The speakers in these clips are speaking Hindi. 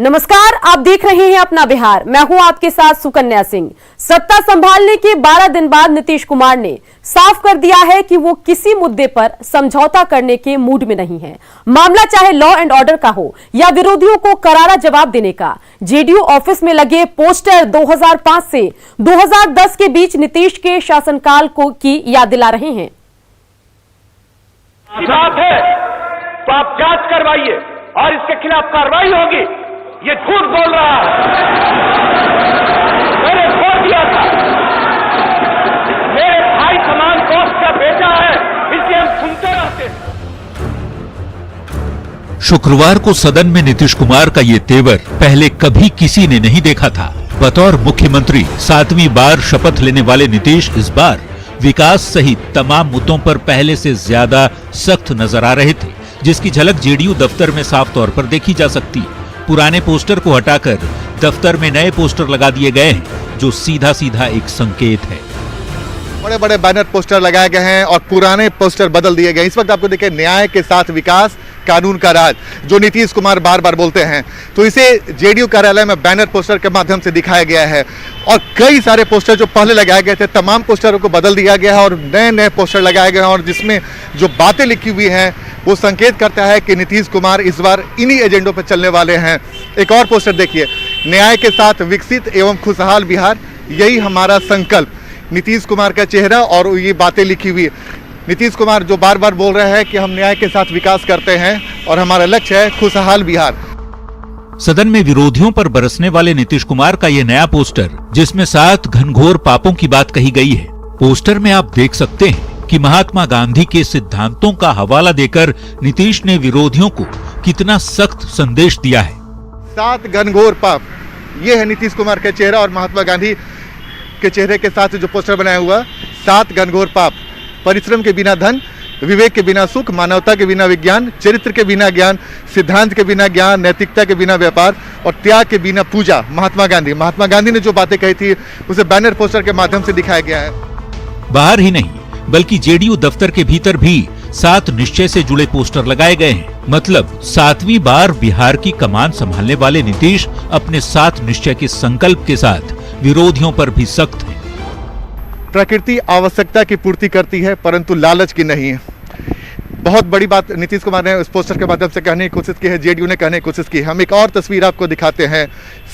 नमस्कार, आप देख रहे हैं अपना बिहार। मैं हूं आपके साथ सुकन्या सिंह। सत्ता संभालने के 12 दिन बाद नीतीश कुमार ने साफ कर दिया है कि वो किसी मुद्दे पर समझौता करने के मूड में नहीं है। मामला चाहे लॉ एंड ऑर्डर का हो या विरोधियों को करारा जवाब देने का। जेडीयू ऑफिस में लगे पोस्टर 2005 से 2010 के बीच नीतीश के शासनकाल की याद दिला रहे हैं। बात है तो आप जांच करवाइए और इसके खिलाफ कार्रवाई होगी। ये झूठ बोल रहा है। मैंने छोड़ दिया था, मेरे भाई समान दोस्त का बेटा है, इसलिए हम सुनते रहते हैं। शुक्रवार को सदन में नीतीश कुमार का ये तेवर पहले कभी किसी ने नहीं देखा था। बतौर मुख्यमंत्री 7वीं बार शपथ लेने वाले नीतीश इस बार विकास सहित तमाम मुद्दों पर पहले से ज्यादा सख्त नजर आ रहे थे, जिसकी झलक जेडीयू दफ्तर में साफ तौर पर देखी जा सकती है। पुराने पोस्टर को हटाकर दफ्तर में नए पोस्टर लगा दिए गए हैं, जो सीधा सीधा एक संकेत है। बड़े बड़े बैनर पोस्टर लगाए गए हैं और पुराने पोस्टर बदल दिए गए। इस वक्त आपको देखिए, न्याय के साथ विकास, कानून का राज, जो नीतीश कुमार बार बार बोलते हैं, तो इसे जेडीयू कार्यालय में बैनर पोस्टर के माध्यम से दिखाया गया है। और कई सारे पोस्टर जो पहले लगाए गए थे, तमाम पोस्टरों को बदल दिया गया है और नए नए पोस्टर लगाए गए हैं। और जिसमें जो बातें लिखी हुई हैं वो संकेत करता है कि नीतीश कुमार इस बार इन्हीं एजेंडों पर चलने वाले हैं। एक और पोस्टर देखिए, न्याय के साथ विकसित एवं खुशहाल बिहार, यही हमारा संकल्प। नीतीश कुमार का चेहरा और ये बातें लिखी हुई। नीतीश कुमार जो बार बार बोल रहे हैं कि हम न्याय के साथ विकास करते हैं और हमारा लक्ष्य है खुशहाल बिहार। सदन में विरोधियों पर बरसने वाले नीतीश कुमार का ये नया पोस्टर, जिसमें 7 घनघोर पापों की बात कही गई है। पोस्टर में आप देख सकते हैं कि महात्मा गांधी के सिद्धांतों का हवाला देकर नीतीश ने विरोधियों को कितना सख्त संदेश दिया है। 7 घनघोर पाप, ये है नीतीश कुमार का चेहरा और महात्मा गांधी के चेहरे के साथ जो पोस्टर बनाया हुआ। 7 घनघोर पाप, परिश्रम के बिना धन, विवेक के बिना सुख, मानवता के बिना विज्ञान, चरित्र के बिना ज्ञान, सिद्धांत के बिना ज्ञान, नैतिकता के बिना व्यापार और त्याग के बिना पूजा। महात्मा गांधी ने जो बातें कही थी उसे बैनर पोस्टर के माध्यम से दिखाया गया है। बाहर ही नहीं बल्कि जेडीयू दफ्तर के भीतर भी 7 निश्चय से जुड़े पोस्टर लगाए गए हैं। मतलब 7वीं बार बिहार की कमान संभालने वाले नीतीश अपने 7 निश्चय के संकल्प के साथ विरोधियों पर भी सख्त हैं। प्रकृति आवश्यकता की पूर्ति करती है परंतु लालच की नहीं है। बहुत बड़ी बात नीतीश कुमार ने उस पोस्टर के माध्यम से कहने की कोशिश की है, जेडीयू ने कहने की कोशिश की है। हम एक और तस्वीर आपको दिखाते हैं,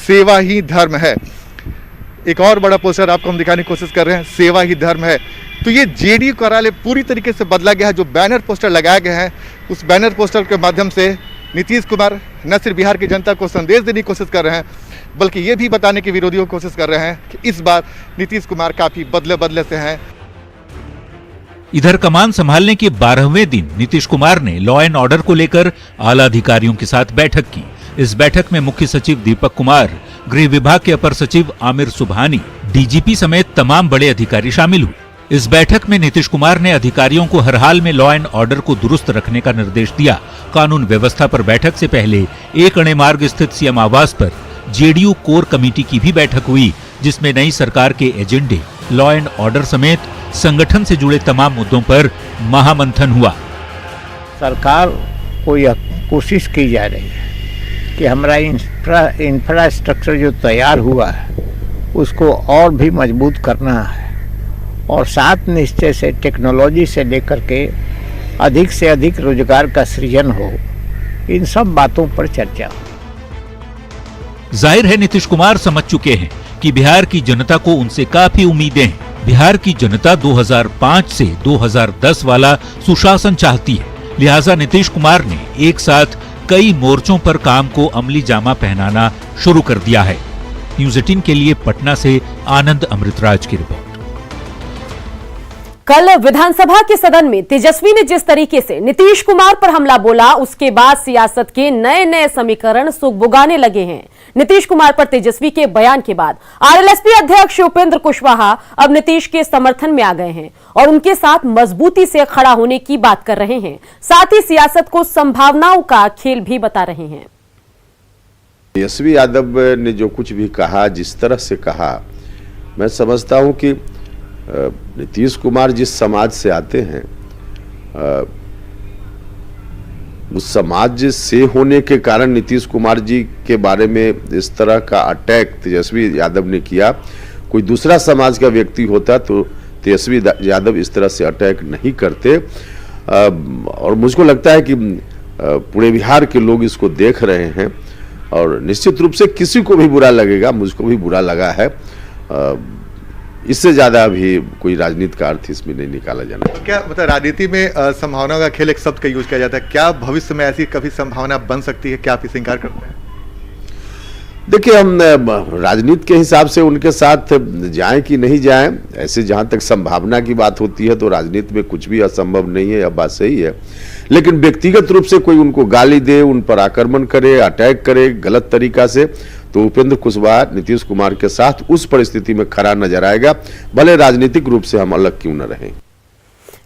सेवा ही धर्म है। एक और बड़ा पोस्टर आपको हम दिखाने की कोशिश कर रहे हैं, सेवा ही धर्म है। तो ये जेडीयू कार्यालय पूरी तरीके से बदला गया है। जो बैनर पोस्टर लगाए गए हैं, उस बैनर पोस्टर के माध्यम से नीतीश कुमार न सिर्फ बिहार की जनता को संदेश देने की कोशिश कर रहे हैं, बल्कि ये भी बताने की विरोधियों को कोशिश कर रहे हैं कि इस बार नीतीश कुमार काफी बदले से हैं। इधर कमान संभालने के 12वें दिन नीतीश कुमार ने लॉ एंड ऑर्डर को लेकर आला अधिकारियों के साथ बैठक की। इस बैठक में मुख्य सचिव दीपक कुमार, गृह विभाग के अपर सचिव आमिर सुबहानी, डीजीपी समेत तमाम बड़े अधिकारी शामिल हुए। इस बैठक में नीतीश कुमार ने अधिकारियों को हर हाल में लॉ एंड ऑर्डर को दुरुस्त रखने का निर्देश दिया। कानून व्यवस्था पर बैठक से पहले एक अणे मार्ग स्थित सीएम आवास पर जेडीयू कोर कमेटी की भी बैठक हुई, जिसमें नई सरकार के एजेंडे, लॉ एंड ऑर्डर समेत संगठन से जुड़े तमाम मुद्दों पर महामंथन हुआ। सरकार को यह कोशिश की जा रही है कि हमारा इंफ्रास्ट्रक्चर जो तैयार हुआ है उसको और भी मजबूत करना है और 7 निश्चय से टेक्नोलॉजी से लेकर के अधिक से अधिक रोजगार का सृजन हो, इन सब बातों पर चर्चा हो। जाहिर है नीतीश कुमार समझ चुके हैं कि बिहार की जनता को उनसे काफी उम्मीदें हैं। बिहार की जनता 2005 से 2010 वाला सुशासन चाहती है। लिहाजा नीतीश कुमार ने एक साथ कई मोर्चों पर काम को अमली जामा पहनाना शुरू कर दिया है। न्यूज़ 18 के लिए पटना से आनंद अमृतराज की रिपोर्ट। कल विधानसभा के सदन में तेजस्वी ने जिस तरीके से नीतीश कुमार पर हमला बोला, उसके बाद सियासत के नए नए समीकरण सुगबुगाने लगे हैं। नीतीश कुमार पर तेजस्वी के बयान के बाद आरएलएसपी अध्यक्ष उपेंद्र कुशवाहा अब नीतीश के समर्थन में आ गए हैं और उनके साथ मजबूती से खड़ा होने की बात कर रहे हैं। साथ ही सियासत को संभावनाओं का खेल भी बता रहे हैं। तेजस्वी यादव ने जो कुछ भी कहा, जिस तरह से कहा, मैं समझता हूं कि नीतीश कुमार जिस समाज से आते हैं, उस समाज से होने के कारण नीतीश कुमार जी के बारे में इस तरह का अटैक तेजस्वी यादव ने किया। कोई दूसरा समाज का व्यक्ति होता तो तेजस्वी यादव इस तरह से अटैक नहीं करते। और मुझको लगता है कि पूरे बिहार के लोग इसको देख रहे हैं और निश्चित रूप से किसी को भी बुरा लगेगा, मुझको भी बुरा लगा है। इससे ज्यादा अभी कोई राजनीति का अर्थ इसमें नहीं निकाला जाना। क्या मतलब राजनीति में संभावनाओं का खेल एक शब्द का यूज किया जाता है, क्या भविष्य में ऐसी कभी संभावना बन सकती है? क्या आप इसे इंकार करते हैं? देखिए, हम राजनीति के हिसाब से उनके साथ जाएं कि नहीं जाएं, ऐसे जहां तक संभावना की बात होती है तो राजनीति में कुछ भी असंभव नहीं है, यह बात सही है। लेकिन व्यक्तिगत रूप से कोई उनको गाली दे, उन पर आक्रमण करे, अटैक करे गलत तरीका से, तो उपेंद्र कुशवाहा नीतीश कुमार के साथ उस परिस्थिति में खड़ा नजर आएगा, भले राजनीतिक रूप से हम अलग क्यों न रहें।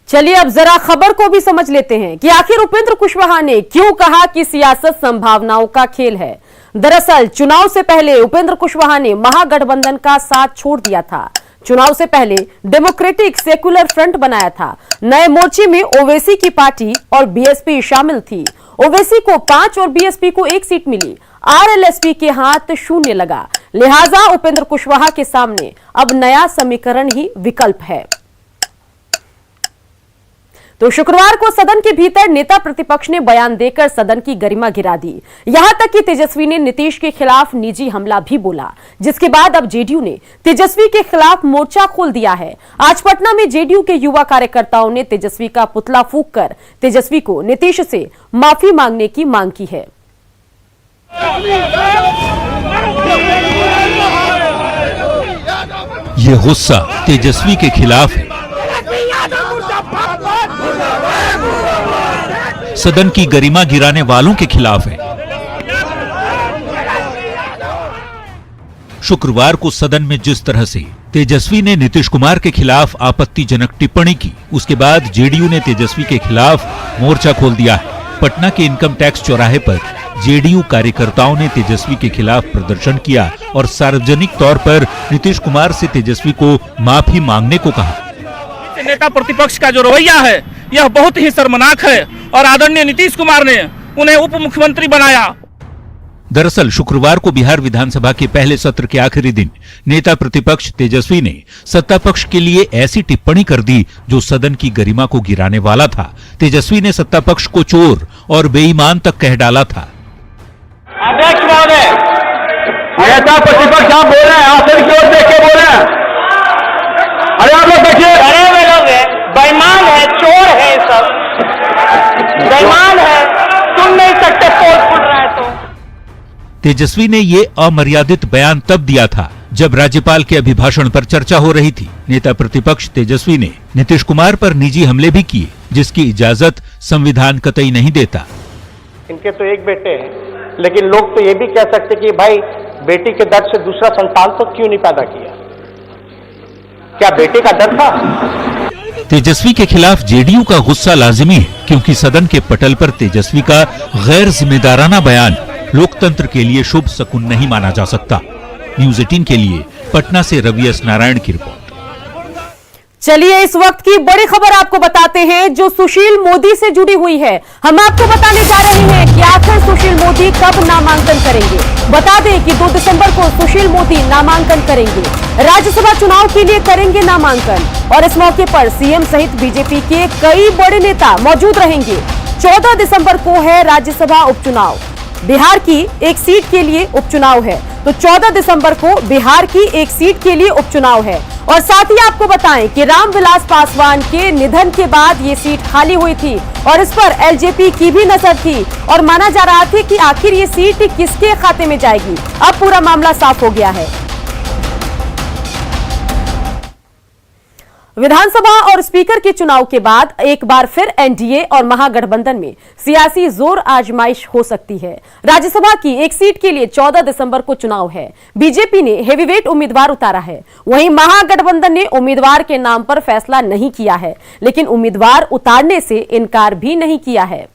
चलिए अब जरा खबर को भी समझ लेते हैं कि आखिर उपेंद्र कुशवाहा ने क्यों कहा कि सियासत संभावनाओं का खेल है। दरअसल चुनाव से पहले उपेंद्र कुशवाहा ने महागठबंधन का साथ छोड़ दिया था। चुनाव से पहले डेमोक्रेटिक सेकुलर फ्रंट बनाया था। नए मोर्चे में ओवैसी की पार्टी और बीएसपी शामिल थी। ओवैसी को 5 और बीएसपी को 1 सीट मिली। आरएलएसपी के हाथ शून्य लगा। लिहाजा उपेंद्र कुशवाहा के सामने अब नया समीकरण ही विकल्प है। तो शुक्रवार को सदन के भीतर नेता प्रतिपक्ष ने बयान देकर सदन की गरिमा गिरा दी। यहां तक कि तेजस्वी ने नीतीश के खिलाफ निजी हमला भी बोला, जिसके बाद अब जेडीयू ने तेजस्वी के खिलाफ मोर्चा खोल दिया है। आज पटना में जेडीयू के युवा कार्यकर्ताओं ने तेजस्वी का पुतला फूंककर तेजस्वी को नीतीश से माफी मांगने की मांग की है। ये गुस्सा तेजस्वी के खिलाफ है। सदन की गरिमा गिराने वालों के खिलाफ है। शुक्रवार को सदन में जिस तरह से तेजस्वी ने नीतीश कुमार के खिलाफ आपत्तिजनक टिप्पणी की, उसके बाद जेडीयू ने तेजस्वी के खिलाफ मोर्चा खोल दिया है। पटना के इनकम टैक्स चौराहे पर जेडीयू कार्यकर्ताओं ने तेजस्वी के खिलाफ प्रदर्शन किया और सार्वजनिक तौर पर नीतीश कुमार से तेजस्वी को माफी मांगने को कहा। नेता प्रतिपक्ष का जो रवैया है यह बहुत ही शर्मनाक है और आदरणीय नीतीश कुमार ने उन्हें उप मुख्यमंत्री बनाया। दरअसल शुक्रवार को बिहार विधानसभा के पहले सत्र के आखिरी दिन नेता प्रतिपक्ष तेजस्वी ने सत्ता पक्ष के लिए ऐसी टिप्पणी कर दी जो सदन की गरिमा को गिराने वाला था। तेजस्वी ने सत्ता पक्ष को चोर और बेईमान तक कह डाला था। अध्यक्ष महोदय, नेता प्रतिपक्ष आप बोल रहे हैं, आसन की ओर देख के बोल रहे हैं। अरे आप लोग देखिए, अरे वे लोग बेईमान है, चोर है, सब बेईमान है, सुन नहीं सकते, पोल फूट रहा है। तो तेजस्वी ने ये अमर्यादित बयान तब दिया था जब राज्यपाल के अभिभाषण पर चर्चा हो रही थी। नेता प्रतिपक्ष तेजस्वी ने नीतीश कुमार पर निजी हमले भी किए, जिसकी इजाजत संविधान कतई नहीं देता। इनके तो एक बेटे हैं, लेकिन लोग तो ये भी कह सकते कि भाई बेटी के दर्द से दूसरा संतान तो क्यों नहीं पैदा किया? क्या बेटे का डर था? तेजस्वी के खिलाफ जेडीयू का गुस्सा लाजिमी है, क्योंकि सदन के पटल पर तेजस्वी का गैर जिम्मेदाराना बयान लोकतंत्र के लिए शुभ शकुन नहीं माना जा सकता। न्यूज़ 18 के लिए पटना से रवि एस नारायण की रिपोर्ट। चलिए इस वक्त की बड़ी खबर आपको बताते हैं जो सुशील मोदी से जुड़ी हुई है। हम आपको बताने जा रहे हैं कि आखिर सुशील मोदी कब नामांकन करेंगे। बता दें कि 2 दिसंबर को सुशील मोदी नामांकन करेंगे, राज्यसभा चुनाव के लिए करेंगे नामांकन और इस मौके पर सीएम सहित बीजेपी के कई बड़े नेता मौजूद रहेंगे। 14 दिसंबर को है राज्यसभा उपचुनाव। बिहार की एक सीट के लिए उपचुनाव है, तो 14 दिसंबर को बिहार की एक सीट के लिए उपचुनाव है। और साथ ही आपको बताएं कि रामविलास पासवान के निधन के बाद ये सीट खाली हुई थी और इस पर एलजेपी की भी नजर थी और माना जा रहा था कि आखिर ये सीट किसके खाते में जाएगी। अब पूरा मामला साफ हो गया है। विधानसभा और स्पीकर के चुनाव के बाद एक बार फिर एनडीए और महागठबंधन में सियासी जोर आजमाइश हो सकती है। राज्यसभा की एक सीट के लिए 14 दिसंबर को चुनाव है। बीजेपी ने हेवीवेट उम्मीदवार उतारा है, वहीं महागठबंधन ने उम्मीदवार के नाम पर फैसला नहीं किया है, लेकिन उम्मीदवार उतारने से इनकार भी नहीं किया है।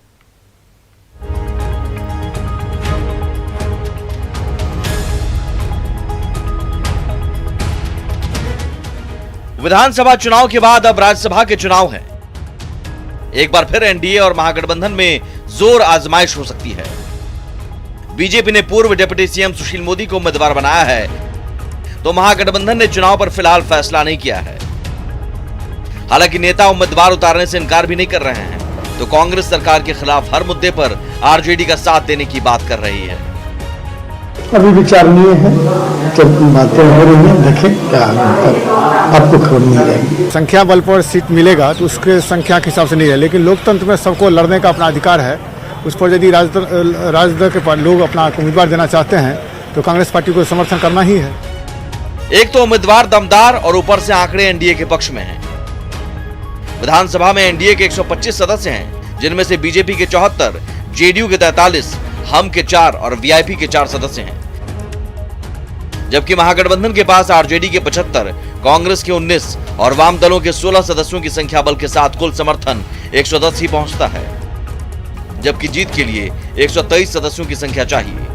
विधानसभा चुनाव के बाद अब राज्यसभा के चुनाव हैं। एक बार फिर एनडीए और महागठबंधन में जोर आजमाइश हो सकती है। बीजेपी ने पूर्व डिप्टी सीएम सुशील मोदी को उम्मीदवार बनाया है, तो महागठबंधन ने चुनाव पर फिलहाल फैसला नहीं किया है। हालांकि नेता उम्मीदवार उतारने से इनकार भी नहीं कर रहे हैं, तो कांग्रेस सरकार के खिलाफ हर मुद्दे पर आरजेडी का साथ देने की बात कर रही है। अभी विचारणीय है, जब बातें हो रही हैं, देखें क्या आपको खबर मिल जाएगी। संख्या बल पर सीट मिलेगा तो उसके संख्या के हिसाब से नहीं है, लेकिन लोकतंत्र में सबको लड़ने का अपना अधिकार है। उस पर यदि राजद के लोग अपना उम्मीदवार देना चाहते हैं तो कांग्रेस पार्टी को समर्थन करना ही है। एक तो उम्मीदवार दमदार और ऊपर से आंकड़े एनडीए के पक्ष में हैं। विधानसभा में एनडीए के 125 सदस्य हैं, जिनमें से बीजेपी के 74, जेडीयू के 43, हम के 4 और वीआईपी के 4 सदस्य हैं। जबकि महागठबंधन के पास आरजेडी के 75, कांग्रेस के 19 और वाम दलों के 16 सदस्यों की संख्या बल के साथ कुल समर्थन 110 ही पहुंचता है, जबकि जीत के लिए 123 सदस्यों की संख्या चाहिए।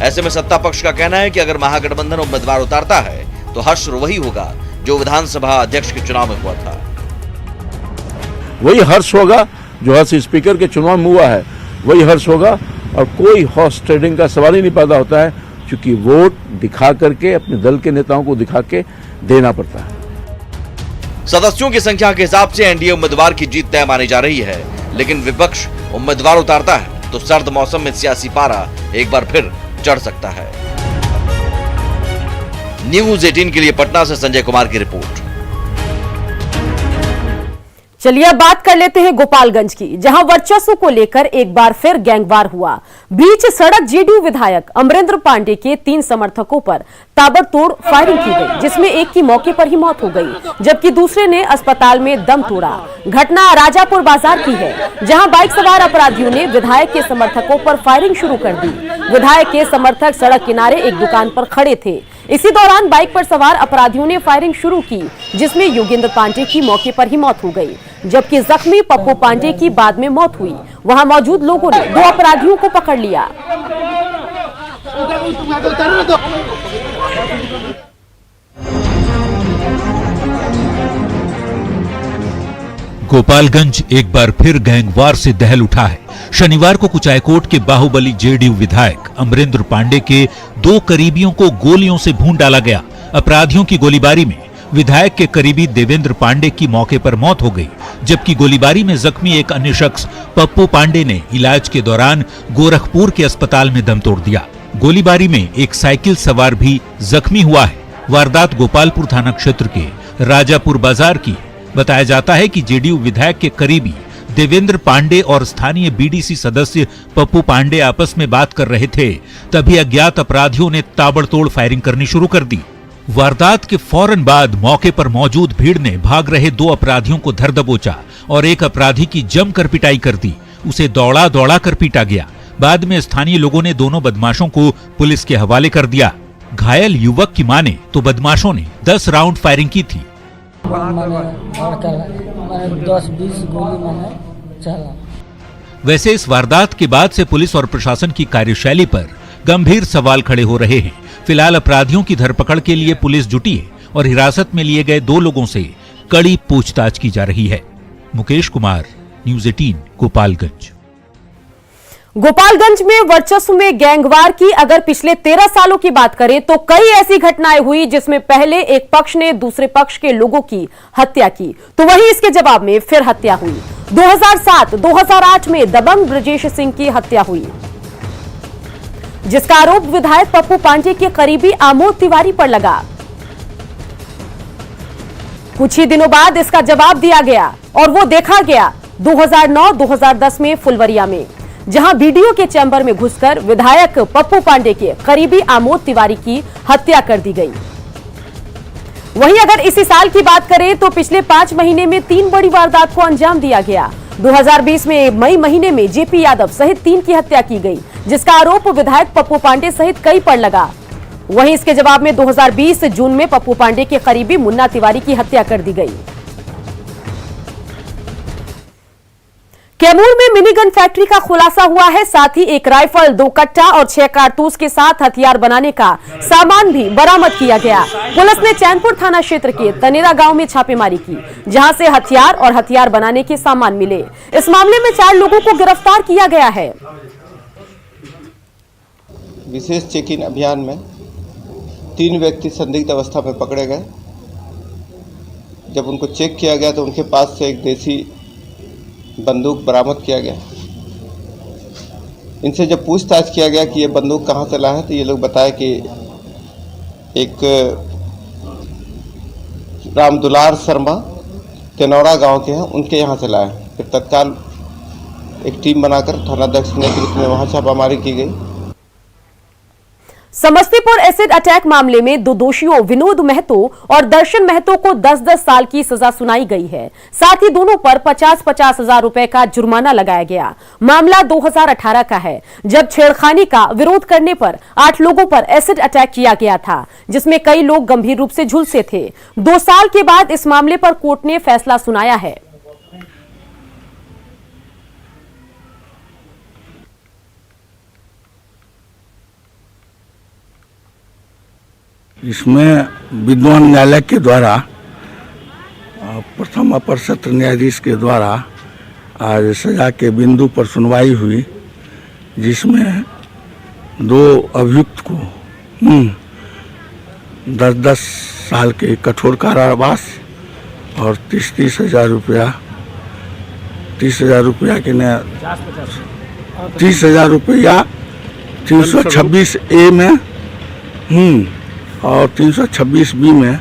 ऐसे में सत्ता पक्ष का कहना है कि अगर महागठबंधन उम्मीदवार उतारता है तो हश्र वही होगा जो विधानसभा अध्यक्ष के चुनाव में हुआ था। वही हर्ष होगा जो हर्ष स्पीकर के चुनाव में हुआ है, वही हर्ष होगा और कोई हॉर्स ट्रेडिंग का सवाल ही नहीं पैदा होता है, क्योंकि वोट दिखा करके अपने दल के नेताओं को दिखा के देना पड़ता है। सदस्यों की संख्या के हिसाब से एनडीए उम्मीदवार की जीत तय मानी जा रही है, लेकिन विपक्ष उम्मीदवार उतारता है तो सर्द मौसम में सियासी पारा एक बार फिर चढ़ सकता है। न्यूज़ 18 के लिए पटना से संजय कुमार की रिपोर्ट। चलिए अब बात कर लेते हैं गोपालगंज की, जहां वर्चस्व को लेकर एक बार फिर गैंगवार हुआ। बीच सड़क जेडीयू विधायक अमरेंद्र पांडे के 3 समर्थकों पर ताबड़तोड़ फायरिंग की गई, जिसमें एक की मौके पर ही मौत हो गई, जबकि दूसरे ने अस्पताल में दम तोड़ा। घटना राजापुर बाजार की है, जहां बाइक सवार अपराधियों ने विधायक के समर्थकों पर फायरिंग शुरू कर दी। विधायक के समर्थक सड़क किनारे एक दुकान पर खड़े थे। इसी दौरान बाइक पर सवार अपराधियों ने फायरिंग शुरू की, जिसमें योगेंद्र पांडे की मौके पर ही मौत हो गई, जबकि जख्मी पप्पू पांडे की बाद में मौत हुई। वहां मौजूद लोगों ने 2 अपराधियों को पकड़ लिया। गोपालगंज एक बार फिर गैंगवार से दहल उठा है। शनिवार को कुचायकोट के बाहुबली जेडीयू विधायक अमरेंद्र पांडे के 2 करीबियों को गोलियों से भून डाला गया। अपराधियों की गोलीबारी में विधायक के करीबी देवेंद्र पांडे की मौके पर मौत हो गई, जबकि गोलीबारी में जख्मी एक अन्य शख्स पप्पू पांडे ने इलाज के दौरान गोरखपुर के अस्पताल में दम तोड़ दिया। गोलीबारी में एक साइकिल सवार भी जख्मी हुआ है। वारदात गोपालपुर थाना क्षेत्र के राजापुर बाजार की। बताया जाता है कि जेडीयू विधायक के करीबी देवेंद्र पांडे और स्थानीय बीडीसी सदस्य पप्पू पांडे आपस में बात कर रहे थे, तभी अज्ञात अपराधियों ने ताबड़तोड़ फायरिंग करनी शुरू कर दी। वारदात के फौरन बाद मौके पर मौजूद भीड़ ने भाग रहे 2 अपराधियों को धर दबोचा और एक अपराधी की जमकर पिटाई कर दी। उसे दौड़ा दौड़ा कर पीटा गया। बाद में स्थानीय लोगों ने दोनों बदमाशों को पुलिस के हवाले कर दिया। घायल युवक की माने तो बदमाशों ने 10 राउंड फायरिंग की थी। 10-20 गोली मैंने चला। वैसे इस वारदात के बाद से पुलिस और प्रशासन की कार्यशैली पर गंभीर सवाल खड़े हो रहे हैं। फिलहाल अपराधियों की धरपकड़ के लिए पुलिस जुटी है और हिरासत में लिए गए 2 लोगों से कड़ी पूछताछ की जा रही है। मुकेश कुमार, न्यूज़ 18, गोपालगंज। गोपालगंज में वर्चस्व में गैंगवार की अगर पिछले 13 सालों की बात करें तो कई ऐसी घटनाएं हुई जिसमें पहले एक पक्ष ने दूसरे पक्ष के लोगों की हत्या की, तो वहीं इसके जवाब में फिर हत्या हुई। 2007-2008 में दबंग ब्रजेश सिंह की हत्या हुई, जिसका आरोप विधायक पप्पू पांडे के करीबी आमोद तिवारी पर लगा। कुछ ही दिनों बाद इसका जवाब दिया गया और वो देखा गया 2009-2010 में फुलवरिया में, जहां बीडीओ के चैम्बर में घुसकर विधायक पप्पू पांडे के करीबी आमोद तिवारी की हत्या कर दी गई। वहीं अगर इसी साल की बात करें तो पिछले 5 महीने में 3 बड़ी वारदात को अंजाम दिया गया। 2020 में मई महीने में जेपी यादव सहित 3 की हत्या की गई, जिसका आरोप विधायक पप्पू पांडे सहित कई पर लगा। वहीं इसके जवाब में 2020 जून में पप्पू पांडे के करीबी मुन्ना तिवारी की हत्या कर दी गई। कैमूर में मिनी गन फैक्ट्री का खुलासा हुआ है। साथ ही एक राइफल, 2 कट्टा और 6 कारतूस के साथ हथियार बनाने का सामान भी बरामद किया गया। पुलिस ने चैनपुर थाना क्षेत्र के तनेरा गांव में छापेमारी की, जहां से हथियार और हथियार बनाने के सामान मिले। इस मामले में 4 लोगों को गिरफ्तार किया गया है। विशेष चेकिंग अभियान में 3 व्यक्ति संदिग्ध अवस्था में पकड़े गए। जब उनको चेक किया गया तो उनके पास से एक देसी बंदूक बरामद किया गया। इनसे जब पूछताछ किया गया कि ये बंदूक कहाँ से लाया है, तो ये लोग बताए कि एक रामदुलार शर्मा तेनौरा गांव के हैं, उनके यहाँ से लाया। फिर तत्काल एक टीम बनाकर थानाध्यक्ष के नेतृत्व में वहां छापामारी की गई। समस्तीपुर एसिड अटैक मामले में 2 दोषियों विनोद महतो और दर्शन महतो को 10-10 साल की सजा सुनाई गई है। साथ ही दोनों पर 50-50 हजार रुपए का जुर्माना लगाया गया। मामला 2018 का है, जब छेड़खानी का विरोध करने पर 8 लोगों पर एसिड अटैक किया गया था, जिसमें कई लोग गंभीर रूप से झुलसे थे। 2 साल के बाद इस मामले पर कोर्ट ने फैसला सुनाया है। इसमें विद्वान न्यायालय के द्वारा प्रथम अपर सत्र न्यायाधीश के द्वारा आज सजा के बिंदु पर सुनवाई हुई, जिसमें 2 अभियुक्त को 10-10 साल के कठोर कारावास और 30 हजार रुपया 30 हजार रुपया के न 30 हजार रुपया 326A में और 326B में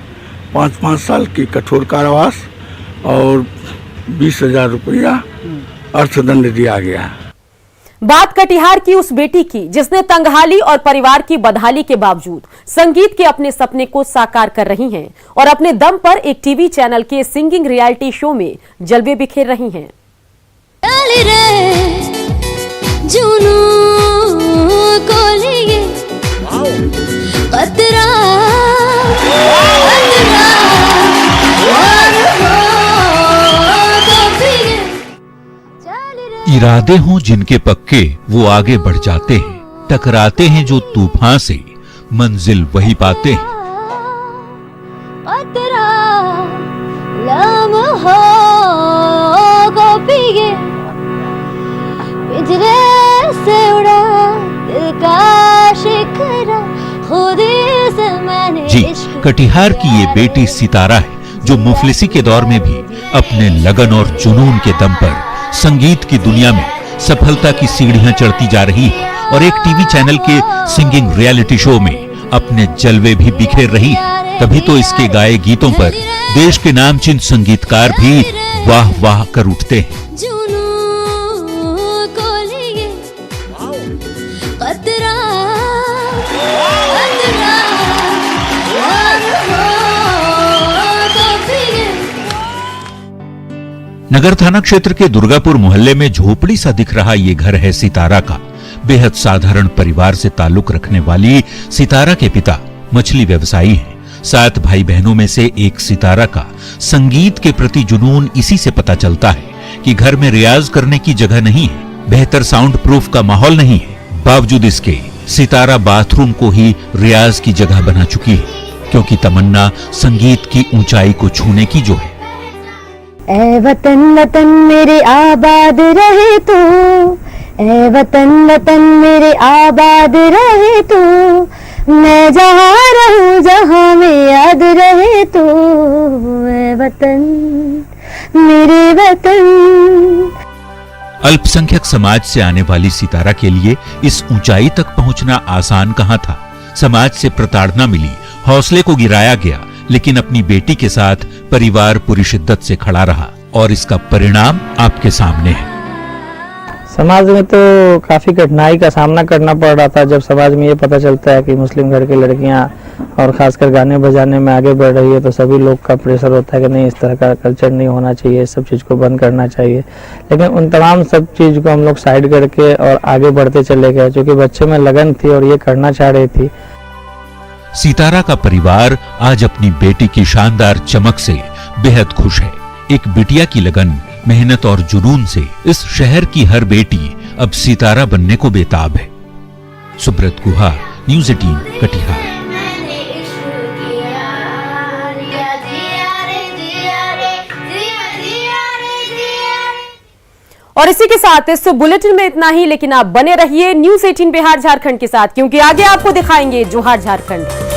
5-5 साल की कठोर कारावास और 20,000 रुपया अर्थदंड दिया गया। बात कटिहार की उस बेटी की जिसने तंगहाली और परिवार की बदहाली के बावजूद संगीत के अपने सपने को साकार कर रही हैं और अपने दम पर एक टीवी चैनल के सिंगिंग रियलिटी शो में जलवे बिखेर रही हैं। इरादे हों जिनके पक्के वो आगे बढ़ जाते हैं, टकराते हैं जो तूफान से मंजिल वही पाते हैं। जी, कटिहार की ये बेटी सितारा है जो मुफलिसी के दौर में भी अपने लगन और जुनून के दम पर संगीत की दुनिया में सफलता की सीढ़ियां चढ़ती जा रही है और एक टीवी चैनल के सिंगिंग रियलिटी शो में अपने जलवे भी बिखेर रही है। तभी तो इसके गाए गीतों पर देश के नामचीन संगीतकार भी वाह वाह कर उठते हैं। नगर थाना क्षेत्र के दुर्गापुर मोहल्ले में झोपड़ी सा दिख रहा ये घर है सितारा का। बेहद साधारण परिवार से ताल्लुक रखने वाली सितारा के पिता मछली व्यवसायी हैं। 7 भाई बहनों में से एक सितारा का संगीत के प्रति जुनून इसी से पता चलता है कि घर में रियाज करने की जगह नहीं है, बेहतर साउंड प्रूफ का माहौल नहीं है। बावजूद इसके सितारा बाथरूम को ही रियाज की जगह बना चुकी है, क्योंकि तमन्ना संगीत की ऊंचाई को छूने की जो है। ऐ वतन वतन मेरे आबाद रहे तू, ऐ वतन वतन मेरे आबाद रहे तू, मैं जहाँ रहूं जहाँ में याद रहे तू, ऐ वतन मेरे वतन। अल्पसंख्यक समाज से आने वाली सितारा के लिए इस ऊंचाई तक पहुंचना आसान कहां था। समाज से प्रताड़ना मिली, हौसले को गिराया गया, लेकिन अपनी बेटी के साथ परिवार पूरी शिद्दत से खड़ा रहा और इसका परिणाम आपके सामने है। समाज में तो काफी कठिनाई का सामना करना पड़ रहा था जब समाज में ये पता चलता है कि मुस्लिम घर की लड़कियां और खासकर गाने बजाने में आगे बढ़ रही है, तो सभी लोग का प्रेशर होता है कि नहीं, इस तरह का कल्चर नहीं होना चाहिए, इस सब चीज को बंद करना चाहिए। लेकिन उन तमाम सब चीज को हम लोग साइड करके और आगे बढ़ते चले गए, क्योंकि बच्चे में लगन थी और ये करना चाह रही थी। सितारा का परिवार आज अपनी बेटी की शानदार चमक से बेहद खुश है। एक बिटिया की लगन मेहनत और जुनून से इस शहर की हर बेटी अब सितारा बनने को बेताब है। सुब्रत गुहा, न्यूज़ 18 कटिहार। और इसी के साथ इस बुलेटिन में इतना ही, लेकिन आप बने रहिए न्यूज़ 18 बिहार झारखंड के साथ, क्योंकि आगे आपको दिखाएंगे जोहार झारखंड।